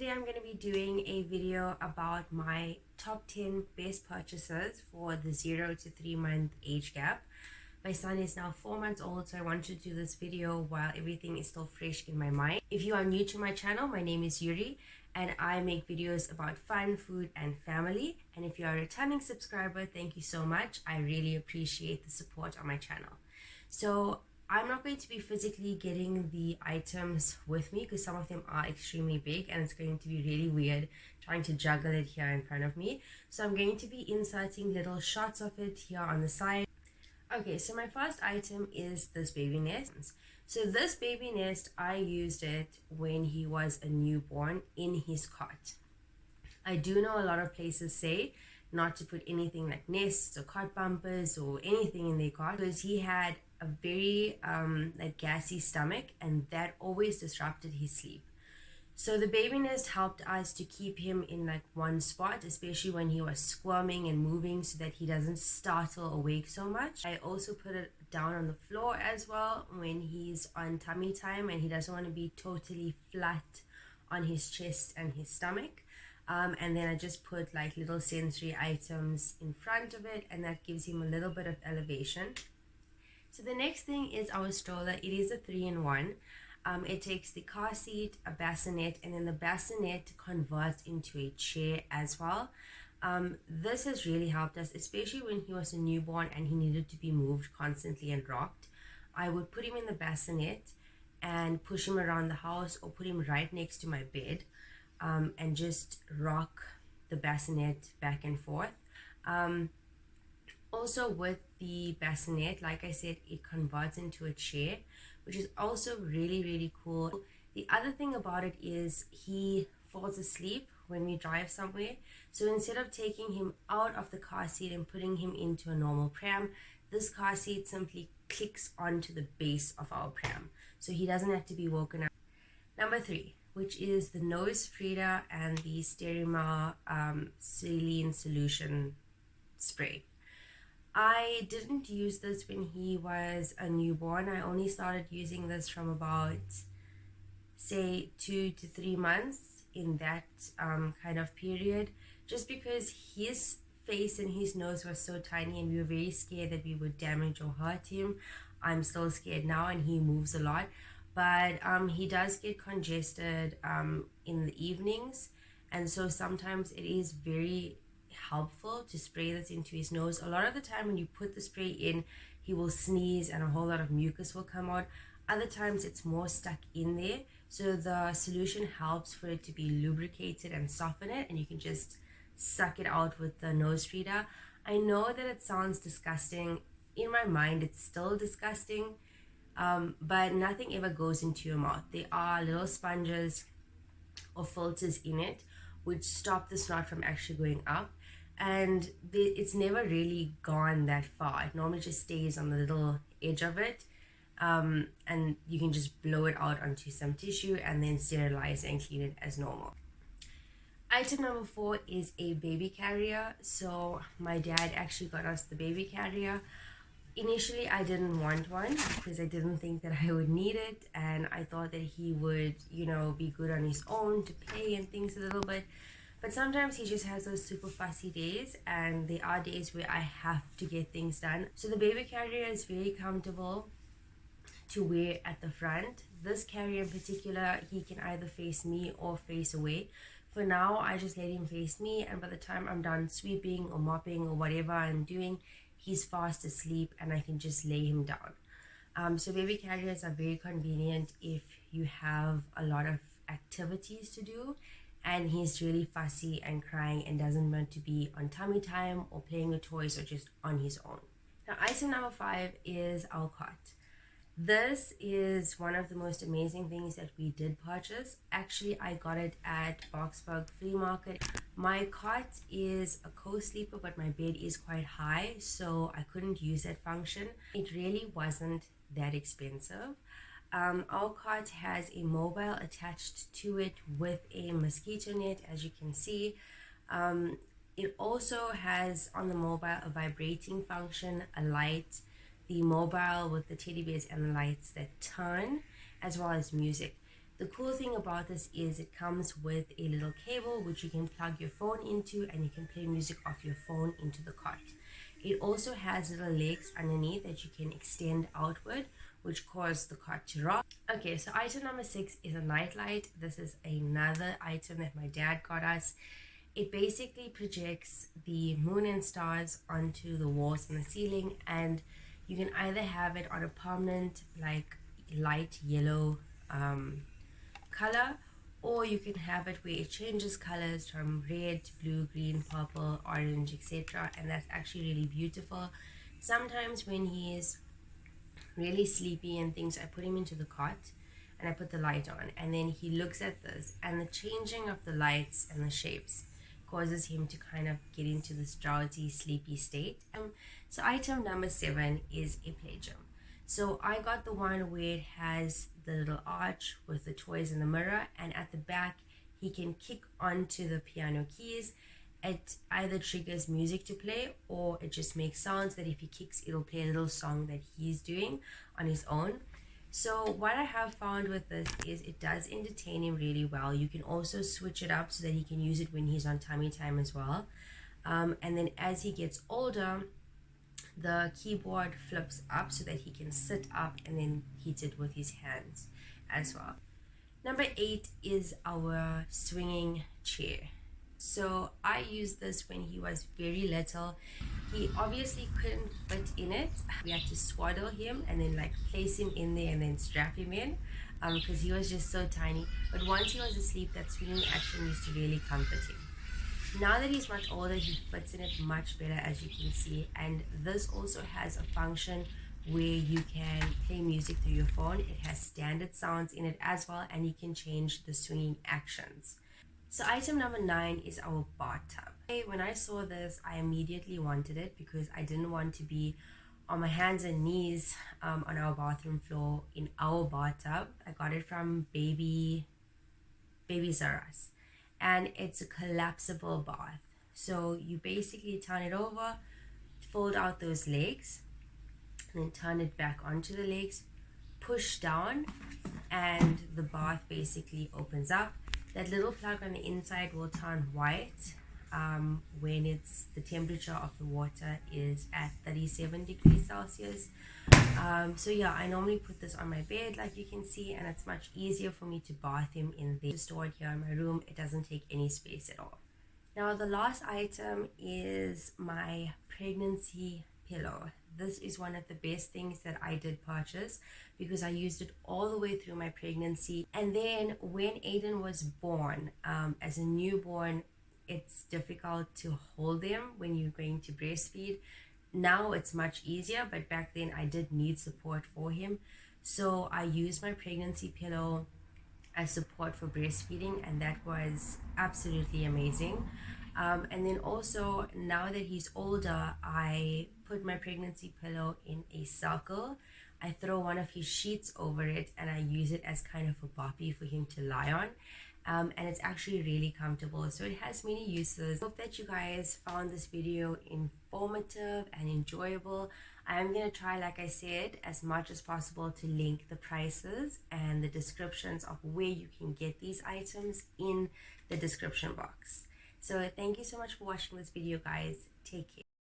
today I'm going to be doing a video about my top 10 best purchases for the 0 to 3 month age gap. My son is now 4 months old, so I wanted to do this video while everything is still fresh in my mind. If you are new to my channel, my name is Yuri and I make videos about fun, food and family. And if you are a returning subscriber, thank you so much. I really appreciate the support on my channel. So I'm not going to be physically getting the items with me because some of them are extremely big and it's going to be really weird trying to juggle it here in front of me. So I'm going to be inserting little shots of it here on the side. Okay, so my first item is this baby nest. So this baby nest, I used it when he was a newborn in his cot. I do know a lot of places say not to put anything like nests or cot bumpers or anything in their cot because he had a very like gassy stomach and that always disrupted his sleep. So the baby nest helped us to keep him in like one spot, especially when he was squirming and moving so that he doesn't startle awake so much. I also put it down on the floor as well when he's on tummy time and he doesn't want to be totally flat on his chest and his stomach. And then I just put like little sensory items in front of it and that gives him a little bit of elevation. So the next thing is our stroller. It is a 3-in-1. It takes the car seat, a bassinet, and then the bassinet converts into a chair as well. This has really helped us, especially when he was a newborn and he needed to be moved constantly and rocked. I would put him in the bassinet and push him around the house or put him right next to my bed and just rock the bassinet back and forth. Also with the bassinet, like I said, it converts into a chair, which is also really cool. The other thing about it is he falls asleep when we drive somewhere. So instead of taking him out of the car seat and putting him into a normal pram, this car seat simply clicks onto the base of our pram. So he doesn't have to be woken up. Number 3, which is the nose FRIDA and the STERIMAR saline solution spray. I didn't use this when he was a newborn. I only started using this from about, say, 2 to 3 months in that kind of period, just because his face and his nose was so tiny and we were very scared that we would damage or hurt him. I'm still scared now and he moves a lot, but he does get congested in the evenings, and so sometimes it is very helpful to spray this into his nose. A lot of the time when you put the spray in, he will sneeze and a whole lot of mucus will come out. Other times it's more stuck in there, so the solution helps for it to be lubricated and soften it, and you can just suck it out with the nose FRIDA. I know that it sounds disgusting. In my mind it's still disgusting, but nothing ever goes into your mouth. There are little sponges or filters in it which stop the snot from actually going up, and it's never really gone that far. It normally just stays on the little edge of it, and you can just blow it out onto some tissue and then sterilize and clean it as normal. Item number 4 is a baby carrier. So my dad actually got us the baby carrier. Initially I didn't want one because I didn't think that I would need it, and I thought that he would, you know, be good on his own to play and things a little bit. But sometimes he just has those super fussy days, and there are days where I have to get things done. So the baby carrier is very comfortable to wear at the front. This carrier in particular, he can either face me or face away. For now I just let him face me, and by the time I'm done sweeping or mopping or whatever I'm doing, he's fast asleep and I can just lay him down. So baby carriers are very convenient if you have a lot of activities to do and he's really fussy and crying and doesn't want to be on tummy time or playing with toys or just on his own. Now item number 5 is Alcott. This is one of the most amazing things that we did purchase. Actually, I got it at Boksburg Flea Market. My cot is a co-sleeper, but my bed is quite high, so I couldn't use that function. It really wasn't that expensive. Alcott has a mobile attached to it with a mosquito net, as you can see. It also has on the mobile a vibrating function, a light, the mobile with the teddy bears and the lights that turn, as well as music. The cool thing about this is it comes with a little cable which you can plug your phone into, and you can play music off your phone into the cot. It also has little legs underneath that you can extend outward, which cause the cot to rock. Okay, so item number 6 is a nightlight. This is another item that my dad got us. It basically projects the moon and stars onto the walls and the ceiling, and you can either have it on a permanent like light yellow color, or you can have it where it changes colors from red to blue, green, purple, orange, etc. And that's actually really beautiful. Sometimes when he is really sleepy and things, I put him into the cot and I put the light on, and then he looks at this, and the changing of the lights and the shapes causes him to kind of get into this drowsy, sleepy state. So item number 7 is a play gym. So I got the one where it has the little arch with the toys and the mirror, and at the back he can kick onto the piano keys. It either triggers music to play, or it just makes sounds that if he kicks, it'll play a little song that he's doing on his own. So what I have found with this is it does entertain him really well. You can also switch it up so that he can use it when he's on tummy time as well. And then as he gets older, the keyboard flips up so that he can sit up and then hit it with his hands as well. Number 8 is our swinging chair. So I used this when he was very little. He obviously couldn't fit in it. We had to swaddle him and then like place him in there and then strap him in, because he was just so tiny. But once he was asleep, that swinging action used to really comfort him. Now that he's much older, he fits in it much better, as you can see. And this also has a function where you can play music through your phone. It has standard sounds in it as well, and you can change the swinging actions. So item number 9 is our bathtub. When I saw this, I immediately wanted it because I didn't want to be on my hands and knees on our bathroom floor in our bathtub. I got it from Baby Zara's, and it's a collapsible bath. So you basically turn it over, fold out those legs, and then turn it back onto the legs, push down, and the bath basically opens up. That little plug on the inside will turn white when the temperature of the water is at 37 degrees Celsius. So yeah, I normally put this on my bed like you can see, and it's much easier for me to bath him in there. To store it here in my room, it doesn't take any space at all. Now the last item is my pregnancy pillow. This is one of the best things that I did purchase because I used it all the way through my pregnancy. And then when Aiden was born, as a newborn, it's difficult to hold them when you're going to breastfeed. Now it's much easier, but back then I did need support for him. So I used my pregnancy pillow as support for breastfeeding, and that was absolutely amazing. And then also, now that he's older, I put my pregnancy pillow in a circle. I throw one of his sheets over it, and I use it as kind of a boppy for him to lie on. And it's actually really comfortable, so it has many uses. Hope that you guys found this video informative and enjoyable. I'm gonna try, like I said, as much as possible to link the prices and the descriptions of where you can get these items in the description box. So thank you so much for watching this video, guys. Take care.